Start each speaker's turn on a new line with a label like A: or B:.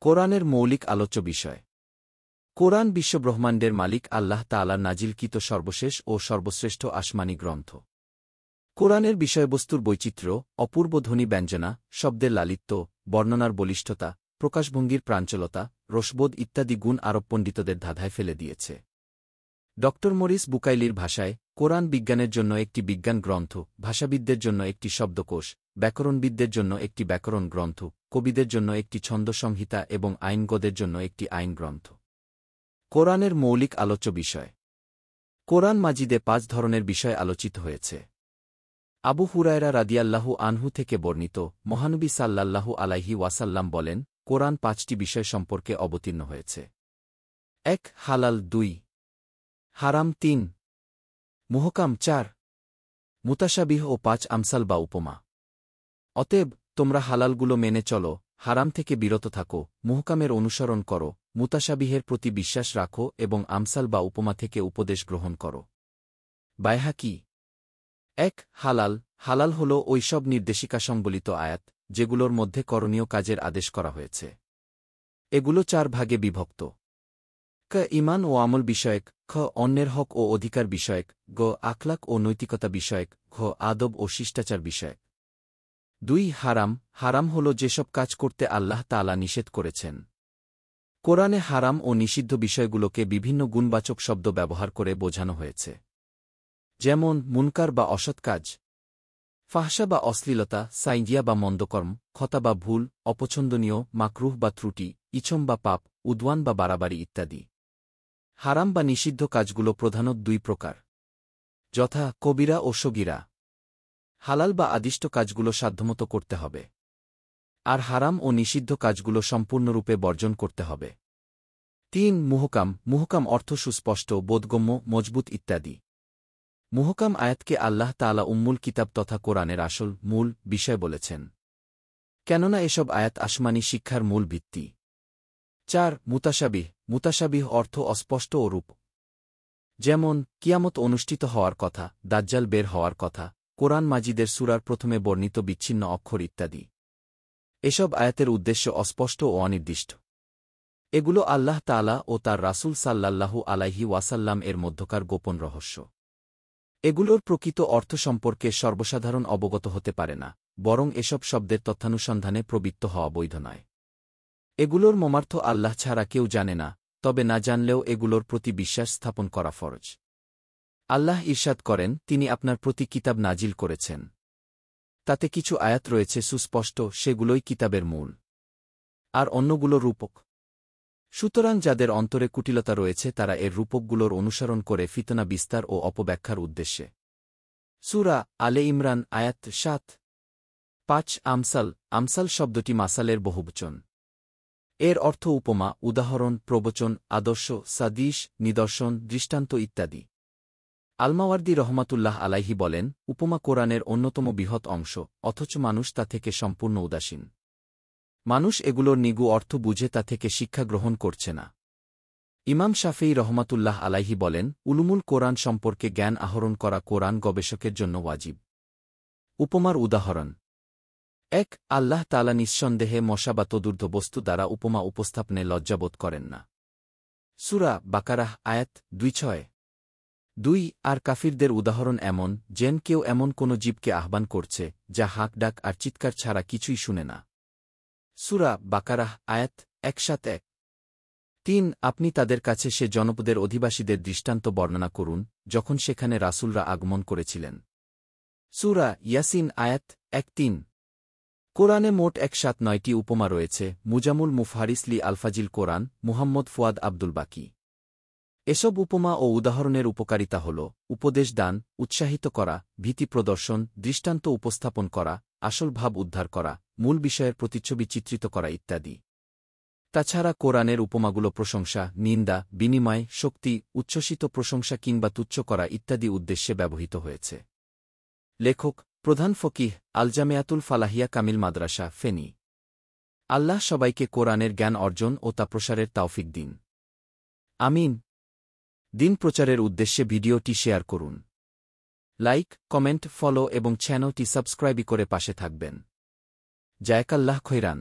A: কোরআনের মৌলিক আলোচ্য বিষয়। কোরআন বিশ্বব্রহ্মাণ্ডের মালিক আল্লাহ তাআলার নাজিলকৃত সর্বশেষ ও সর্বশ্রেষ্ঠ আসমানী গ্রন্থ। কোরআনের বিষয়বস্তুর বৈচিত্র্য, অপূর্ব ধ্বনি ব্যঞ্জনা, শব্দের লালিত্য, বর্ণনার বলিষ্ঠতা, প্রকাশভঙ্গির প্রাঞ্চলতা, রসবোধ ইত্যাদি গুণ আরব পণ্ডিতদের ধাঁধায় ফেলে দিয়েছে। ড মরিস বুকাইলির ভাষায়, কোরআন বিজ্ঞানের জন্য একটি বিজ্ঞান গ্রন্থ, ভাষাবিদদের জন্য একটি শব্দকোষ, ব্যাকরণবিদদের জন্য একটি ব্যাকরণ গ্রন্থ, কবিদের জন্য একটি ছন্দ সংহিতা এবং আইনজ্ঞদের জন্য একটি আইন গ্রন্থ। কোরআনের মৌলিক আলোচ্য বিষয়। কোরআন মাজিদে 5 ধরনের বিষয় আলোচিত হয়েছে। আবু হুরায়রা রাদিয়াল্লাহু আনহু থেকে বর্ণিত, মহানবী সাল্লাল্লাহু আলাইহি ওয়াসাল্লাম বলেন, কোরআন 5টি বিষয় সম্পর্কে অবতীর্ণ হয়েছে। 1 হালাল, 2 হারাম, 3 মুহকাম, 4 মুতাশাবিহ ও 5 আমসাল বা উপমা। অতএব তোমরা হালালগুলো মেনে চলো, হারাম থেকে বিরত থাকো, মুহকামের অনুসরণ করো, মুতাশাবিহের প্রতি বিশ্বাস রাখো এবং আমসাল বা উপমা থেকে উপদেশ গ্রহণ করো। বাইহাকি। 1 হালাল। হালাল হল ওই সব নির্দেশিকা সংবলিত আয়াত, যেগুলোর মধ্যে করণীয় কাজের আদেশ করা হয়েছে। এগুলো 4 ভাগে বিভক্ত। ক ঈমান ও আমল বিষয়ক, খ অন্যের হক ও অধিকার বিষয়ক, গ আখলাক ও নৈতিকতা বিষয়ক, ঘ আদব ও শিষ্টাচার বিষয়ক। 2 হারাম। হারাম হল যেসব কাজ করতে আল্লাহ তাআলা নিষেধ করেছেন। কোরআনে হারাম ও নিষিদ্ধ বিষয়গুলোকে বিভিন্ন গুণবাচক শব্দ ব্যবহার করে বোঝানো হয়েছে। যেমন মুনকার বা অসৎ কাজ, ফাহশা বা অশ্লীলতা, সাইয়্যিয়া বা মন্দকর্ম, খতা বা ভুল, অপছন্দনীয়, মাকরুহ বা ত্রুটি, ইছম বা পাপ, উদ্ওয়ান বা বাড়াবাড়ি ইত্যাদি। হারাম বা নিষিদ্ধ কাজগুলো প্রধানত 2 প্রকার, যথা কবিরা ও সগীরা। হালাল বা আদিষ্ট কাজগুলো সাধ্যমতো করতে হবে, আর হারাম ও নিষিদ্ধ কাজগুলো সম্পূর্ণরূপে বর্জন করতে হবে। 3 মুহকাম। মুহকাম অর্থ সুস্পষ্ট, বোধগম্য, মজবুত ইত্যাদি। মুহকাম আয়াতকে আল্লাহ তাআলা উম্মুল কিতাব তথা কোরআনের আসল, মূল বিষয় বলেছেন, কেননা এসব আয়াত আসমানী শিক্ষার মূল ভিত্তি। 4 মুতাশাবিহ। মুতাশাবিহ অর্থ অস্পষ্ট ও রূপ। যেমন কিয়ামত অনুষ্ঠিত হওয়ার কথা, দাজ্জাল বের হওয়ার কথা, কোরআন মাজিদের সূরার প্রথমে বর্ণিত বিচ্ছিন্ন অক্ষর ইত্যাদি। এসব আয়াতের উদ্দেশ্য অস্পষ্ট ও অনির্দিষ্ট। এগুলো আল্লাহ তাআলা ও তার রাসূল সাল্লাল্লাহু আলাইহি ওয়াসাল্লাম এর মধ্যকার গোপন রহস্য। এগুলোর প্রকৃত অর্থ সম্পর্কে সর্বসাধারণ অবগত হতে পারে না, বরং এসব শব্দের তথ্যানুসন্ধানে প্রবৃত্ত হওয়া বৈধ নয়। এগুলোর মর্মার্থ আল্লাহ ছাড়া কেউ জানে না, তবে না জানলেও এগুলোর প্রতি বিশ্বাস স্থাপন করা ফরজ। আল্লাহ ইরশাদ করেন, তিনি আপনার প্রতি কিতাব নাজিল করেছেন। তাতে কিছু আয়াত রয়েছে সুস্পষ্ট, সেগুলোই কিতাবের মূল, আর অন্যগুলো রূপক। সুতরাং যাদের অন্তরে কুটিলতা রয়েছে তারা এর রূপকগুলোর অনুসরণ করে ফিতনা বিস্তার ও অপব্যাখ্যার উদ্দেশ্যে। সূরা আলে ইমরান আয়াত 7। 5 আমসাল। আমসাল শব্দটি মাসালের বহুবচন। এর অর্থ উপমা, উদাহরণ, প্রবচন, আদর্শ, সাদৃশ, নিদর্শন, দৃষ্টান্ত ইত্যাদি। আল-মাওয়ার্দী রহমাতুল্লাহ আলাইহি বলেন, উপমা কোরআনের অন্যতম বৃহৎ অংশ, অথচ মানুষ তা থেকে সম্পূর্ণ উদাসীন। মানুষ এগুলোর নিগূঢ় অর্থ বুঝে তা থেকে শিক্ষা গ্রহণ করছে না। ইমাম শাফেঈ রহমাতুল্লাহ আলাইহি বলেন, উলুমুল কোরআন সম্পর্কে জ্ঞান আহরণ করা কোরআন গবেষকের জন্য ওয়াজিব। উপমার উদাহরণ। 1 আল্লাহ তাআলা নিঃসন্দেহে মশা বা তদূর্ধ্ব বস্তু দ্বারা উপমা উপস্থাপনে লজ্জাবোধ করেন না। সূরা বাকারাহ আয়াত 2-6। 2 আর কাফিরদের উদাহরণ এমন, যেন কেউ এমন কোন জীবকে আহ্বান করছে, যা হাঁক ডাক আর চিৎকার ছাড়া কিছুই শুনে না। সূরা বাকারাহ আয়াত 171। 3 আপনি তাদের কাছে সে জনপদের অধিবাসীদের দৃষ্টান্ত বর্ণনা করুন, যখন সেখানে রাসূলরা আগমন করেছিলেন। সূরা ইয়াসিন আয়াত 1-3। কোরআনে মোট 179টি উপমা রয়েছে। মুজামুল মুফহারিস লি আলফাজিল কোরআন, মুহাম্মদ ফুয়াদ আব্দুল বাকি। এসব উপমা ও উদাহরণের উপকারিতা হল উপদেশ দান, উৎসাহিত করা, ভীতি প্রদর্শন, দৃষ্টান্ত উপস্থাপন করা, আসল ভাব উদ্ধার করা, মূল বিষয়ের প্রতিচ্ছবি চিত্রিত করা ইত্যাদি। তাছাড়া কোরআনের উপমাগুলো প্রশংসা, নিন্দা, বিনিময়, শক্তি, উচ্ছ্বসিত প্রশংসা কিংবা তুচ্ছ করা ইত্যাদি উদ্দেশ্যে ব্যবহৃত হয়েছে। লেখক প্রধান ফকিহ, আল-জামিয়াতুল ফালাহিয়া কামিল মাদ্রাসা, ফেনী। আল্লাহ সবাইকে কোরআনের জ্ঞান অর্জন ও তা প্রসারের তাওফিক দিন। আমিন। দিন প্রচারের উদ্দেশ্যে ভিডিওটি শেয়ার করুন। লাইক, কমেন্ট, ফলো এবং চ্যানেলটি সাবস্ক্রাইব করে পাশে থাকবেন। জাযাকাল্লাহ খৈরান।